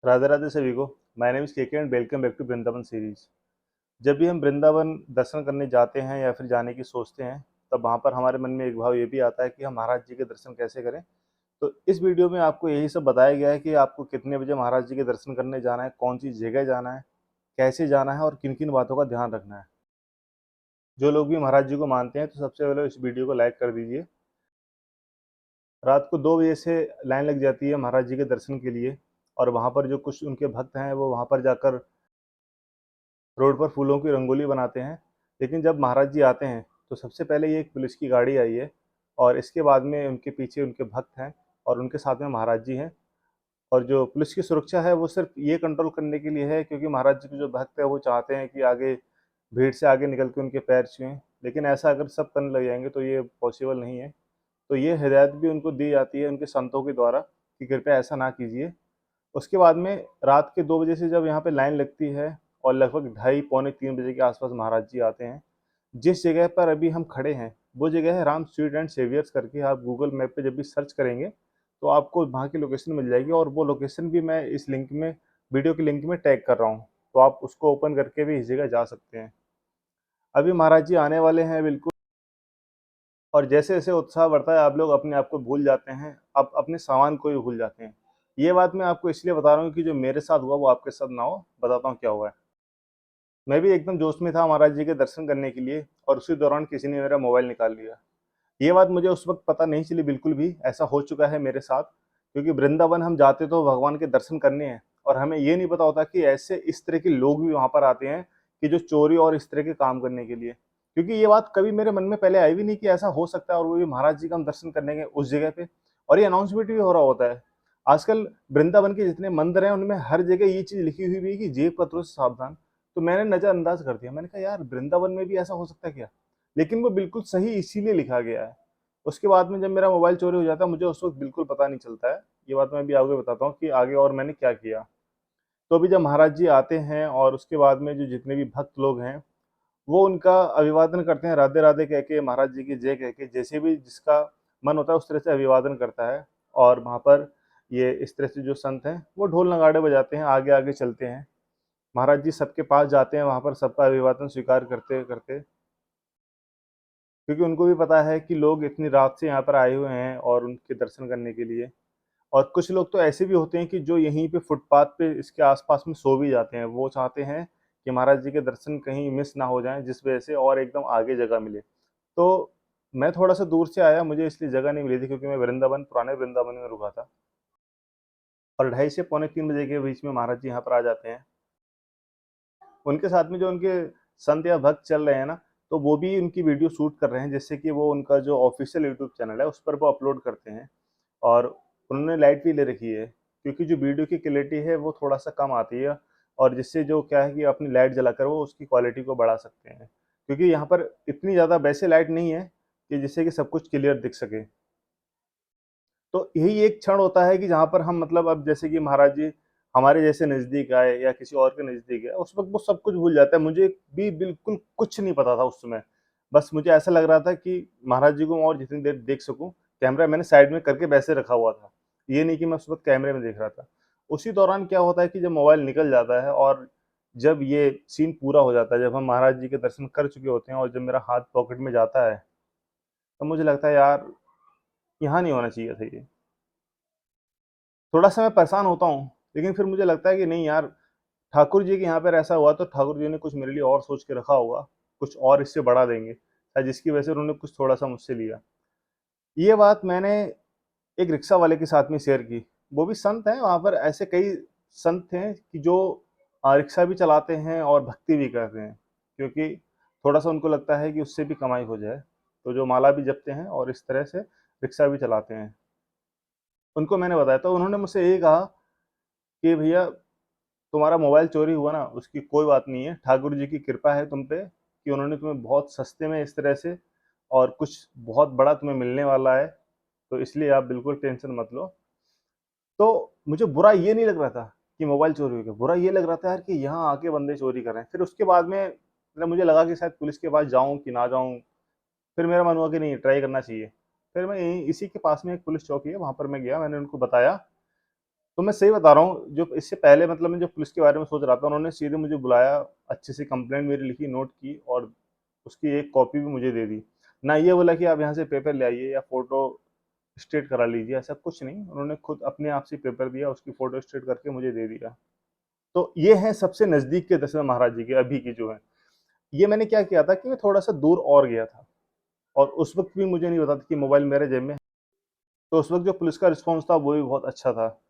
राधे राधे सभी को। My name is KK and welcome back to Vrindavan series. जब भी हम वृंदावन दर्शन करने जाते हैं या फिर जाने की सोचते हैं, तब वहाँ पर हमारे मन में एक भाव ये भी आता है कि हम महाराज जी के दर्शन कैसे करें। तो इस वीडियो में आपको यही सब बताया गया है कि आपको कितने बजे महाराज जी के दर्शन करने जाना है, कौन सी जगह जाना है, कैसे जाना है और किन किन बातों का ध्यान रखना है। जो लोग भी महाराज जी को मानते हैं तो सबसे पहले इस वीडियो को लाइक कर दीजिए। रात को 2 बजे से लाइन लग जाती है महाराज जी के दर्शन के लिए, और वहाँ पर जो कुछ उनके भक्त हैं वो वहाँ पर जाकर रोड पर फूलों की रंगोली बनाते हैं। लेकिन जब महाराज जी आते हैं तो सबसे पहले ये एक पुलिस की गाड़ी आई है, और इसके बाद में उनके पीछे उनके भक्त हैं और उनके साथ में महाराज जी हैं। और जो पुलिस की सुरक्षा है वो सिर्फ ये कंट्रोल करने के लिए है, क्योंकि महाराज जी के जो भक्त हैं वो चाहते हैं कि आगे भीड़ से आगे निकल के उनके पैर छुएं। लेकिन ऐसा अगर सब करने लग जाएंगे तो ये पॉसिबल नहीं है। तो ये हिदायत भी उनको दी जाती है उनके संतों के द्वारा कि कृपया ऐसा ना कीजिए। उसके बाद में रात के 2 बजे से जब यहाँ पे लाइन लगती है और लगभग ढाई पौने 3 बजे के आसपास महाराज जी आते हैं। जिस जगह पर अभी हम खड़े हैं वो जगह है राम स्ट्रीट एंड सेवियर्स करके। आप गूगल मैप पे जब भी सर्च करेंगे तो आपको वहाँ की लोकेशन मिल जाएगी, और वो लोकेशन भी मैं इस लिंक में, वीडियो के लिंक में टैग कर रहा हूँ। तो आप उसको ओपन करके भी इस जगह जा सकते हैं। अभी महाराज जी आने वाले हैं बिल्कुल। और जैसे-जैसे उत्साह बढ़ता है आप लोग अपने आप को भूल जाते हैं, आप अपने सामान को भी भूल जाते हैं। ये बात मैं आपको इसलिए बता रहा हूँ कि जो मेरे साथ हुआ वो आपके साथ ना हो। बताता हूँ क्या हुआ है। मैं भी एकदम जोश में था महाराज जी के दर्शन करने के लिए, और उसी दौरान किसी ने मेरा मोबाइल निकाल लिया। ये बात मुझे उस वक़्त पता नहीं चली बिल्कुल भी, ऐसा हो चुका है मेरे साथ। क्योंकि वृंदावन हम जाते तो भगवान के दर्शन करने हैं, और हमें ये नहीं पता होता कि ऐसे इस तरह के लोग भी वहाँ पर आते हैं कि जो चोरी और इस तरह के काम करने के लिए। क्योंकि ये बात कभी मेरे मन में पहले आई भी नहीं कि ऐसा हो सकता है, और वो भी महाराज जी का हम दर्शन करने गए उस जगह पे। और ये अनाउंसमेंट भी हो रहा होता है। आजकल वृंदावन के जितने मंदिर हैं उनमें हर जगह ये चीज़ लिखी हुई भी है कि जेब कतरों से सावधान। तो मैंने नज़रअंदाज कर दिया। मैंने कहा यार, वृंदावन में भी ऐसा हो सकता है क्या? लेकिन वो बिल्कुल सही इसीलिए लिखा गया है। उसके बाद में जब मेरा मोबाइल चोरी हो जाता है मुझे उस वक़्त बिल्कुल पता नहीं चलता है। ये बात मैं अभी आगे बताता हूँ कि आगे और मैंने क्या किया। तो अभी जब महाराज जी आते हैं और उसके बाद में जो जितने भी भक्त लोग हैं, वो उनका अभिवादन करते हैं, राधे-राधे कह के, महाराज जी की जय कह के। जैसे भी जिसका मन होता है उस तरह से अभिवादन करता है। और वहाँ पर ये इस तरह से जो संत हैं, वो ढोल नगाड़े बजाते हैं, आगे-आगे चलते हैं। महाराज जी सबके पास जाते हैं, वहाँ पर सबका अभिवादन स्वीकार करते-करते, क्योंकि उनको भी पता है कि लोग इतनी रात से यहाँ पर आए हुए हैं और उनके दर्शन करने के लिए। और कुछ लोग तो ऐसे भी होते हैं कि जो यहीं पे फुटपाथ पे इसके आस-पास में सो भी जाते हैं। वो चाहते हैं कि महाराज जी के दर्शन कहीं मिस ना हो जाएँ, जिस वजह से और एकदम आगे जगह मिले। तो मैं थोड़ा-सा दूर से आया, मुझे इसलिए जगह नहीं मिली थी क्योंकि मैं वृंदावन, पुराने वृंदावन में रुका था। और ढाई से पौने 3 बजे के बीच में महाराज जी यहाँ पर आ जाते हैं। उनके साथ में जो उनके संत या भक्त चल रहे हैं ना, तो वो भी उनकी वीडियो शूट कर रहे हैं, जिससे कि वो उनका जो ऑफ़िशियल यूट्यूब चैनल है, उस पर वो अपलोड करते हैं। और उन्होंने लाइट भी ले रखी है, क्योंकि जो वीडियो की क्लैरिटी है वो थोड़ा-सा कम आती है, और जिससे जो क्या है कि अपनी लाइट जलाकर वो उसकी क्वालिटी को बढ़ा सकते हैं। क्योंकि यहाँ पर इतनी ज़्यादा वैसे लाइट नहीं है कि जिससे कि सब कुछ क्लियर दिख सके। तो यही एक क्षण होता है कि जहाँ पर हम, मतलब अब जैसे कि महाराज जी हमारे जैसे नज़दीक आए या किसी और के नज़दीक है, उस वक़्त वो सब कुछ भूल जाता है। मुझे भी बिल्कुल कुछ नहीं पता था उस समय। बस मुझे ऐसा लग रहा था कि महाराज जी को मैं और जितनी देर देख सकूँ। कैमरा मैंने साइड में करके वैसे रखा हुआ था। ये नहीं कि मैं उस वक़्त कैमरे में देख रहा था। उसी दौरान क्या होता है कि जब मोबाइल निकल जाता है और जब ये सीन पूरा हो जाता है, जब हम महाराज जी के दर्शन कर चुके होते हैं और जब मेरा हाथ पॉकेट में जाता है, तब मुझे लगता है यार, यहाँ नहीं होना चाहिए था ये। थोड़ा-सा मैं परेशान होता हूँ, लेकिन फिर मुझे लगता है कि नहीं यार, ठाकुर जी के यहाँ पर ऐसा हुआ तो ठाकुर जी ने कुछ मेरे लिए और सोच के रखा होगा, कुछ और इससे बड़ा देंगे, शायद जिसकी वजह से उन्होंने कुछ थोड़ा-सा मुझसे लिया। ये बात मैंने एक रिक्शा वाले के साथ में शेयर की। वो भी संत हैं, वहाँ पर ऐसे कई संत हैं कि जो रिक्शा भी चलाते हैं और भक्ति भी करते हैं, क्योंकि थोड़ा-सा उनको लगता है कि उससे भी कमाई हो जाए। तो जो माला भी जपते हैं और इस तरह से रिक्शा भी चलाते हैं। उनको मैंने बताया तो उन्होंने मुझसे यही कहा कि भैया, तुम्हारा मोबाइल चोरी हुआ ना, उसकी कोई बात नहीं है। ठाकुर जी की कृपा है तुम पे कि उन्होंने तुम्हें बहुत सस्ते में इस तरह से, और कुछ बहुत बड़ा तुम्हें मिलने वाला है, तो इसलिए आप बिल्कुल टेंशन मत लो। तो मुझे बुरा ये नहीं लग रहा था कि मोबाइल चोरी हो गया, बुरा ये लग रहा था यार कि यहाँ आके बंदे चोरी कर रहे हैं। फिर उसके बाद में मतलब मुझे लगा कि शायद पुलिस के पास जाऊँ कि ना जाऊँ। फिर मेरा मन हुआ कि नहीं, ट्राई करना चाहिए। फिर मैं यहीं इसी के पास में एक पुलिस चौकी है, वहाँ पर मैं गया, मैंने उनको बताया तो मैं सही बता रहा हूँ, जो इससे पहले मतलब मैं जो पुलिस के बारे में सोच रहा था, उन्होंने सीधे मुझे बुलाया, अच्छे से कंप्लेंट मेरी लिखी, नोट की और उसकी एक कॉपी भी मुझे दे दी। ना ये बोला कि आप यहाँ से पेपर ले आइए या फ़ोटो स्टेट करा लीजिए, ऐसा कुछ नहीं। उन्होंने खुद अपने आप से पेपर दिया, उसकी फ़ोटो स्टेट करके मुझे दे दिया। तो ये हैं सबसे नज़दीक के दशरथ महाराज जी के अभी की जो हैं। ये मैंने क्या किया था कि मैं थोड़ा-सा दूर और गया था और उस वक़्त भी मुझे नहीं पता था कि मोबाइल मेरे जेब में है। तो उस वक़्त जो पुलिस का रिस्पॉन्स था वो भी बहुत अच्छा था।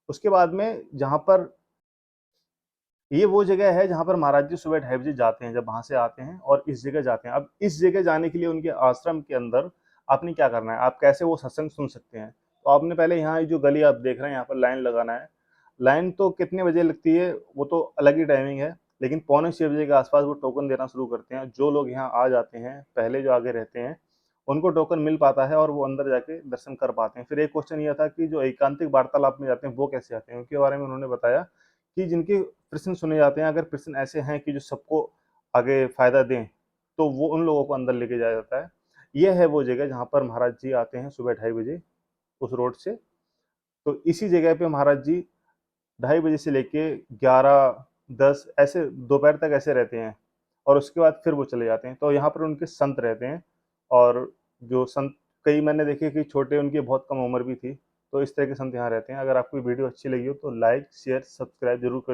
उसके बाद में जहाँ पर ये वो जगह है जहाँ पर महाराज जी सुबह ढाई बजे जाते हैं, जब वहाँ से आते हैं और इस जगह जाते हैं। अब इस जगह जाने के लिए उनके आश्रम के अंदर आपने क्या करना है, आप कैसे वो सत्संग सुन सकते हैं। तो आपने पहले यहाँ ये जो गली आप देख रहे हैं, यहाँ पर लाइन लगाना है। लाइन तो कितने बजे लगती है, वो तो अलग ही टाइमिंग है, लेकिन पौने 6 बजे के आस-पास वो टोकन देना शुरू करते हैं। जो लोग यहाँ आ जाते हैं, पहले जो आगे रहते हैं, उनको टोकन मिल पाता है और वो अंदर जाके दर्शन कर पाते हैं। फिर एक क्वेश्चन ये था कि जो एकांतिक वार्तालाप में जाते हैं, वो कैसे आते हैं? उनके बारे में उन्होंने बताया कि जिनके प्रश्न सुने जाते हैं, अगर प्रश्न ऐसे हैं कि जो सबको आगे फ़ायदा दें, तो वो उन लोगों को अंदर लेके जाया जाता है। ये है वो जगह जहाँ पर महाराज जी आते हैं सुबह ढाई बजे उस रोड से। तो इसी जगह पे महाराज जी ढाई बजे से लेके 11, 10 ऐसे दोपहर तक ऐसे रहते हैं और उसके बाद फिर वो चले जाते हैं। तो यहाँ पर उनके संत रहते हैं और जो संत कई मैंने देखे कि छोटे उनकी बहुत कम उम्र भी थी। तो इस तरह के संत यहाँ रहते हैं। अगर आपको ये वीडियो अच्छी लगी हो तो लाइक, शेयर, सब्सक्राइब ज़रूर कर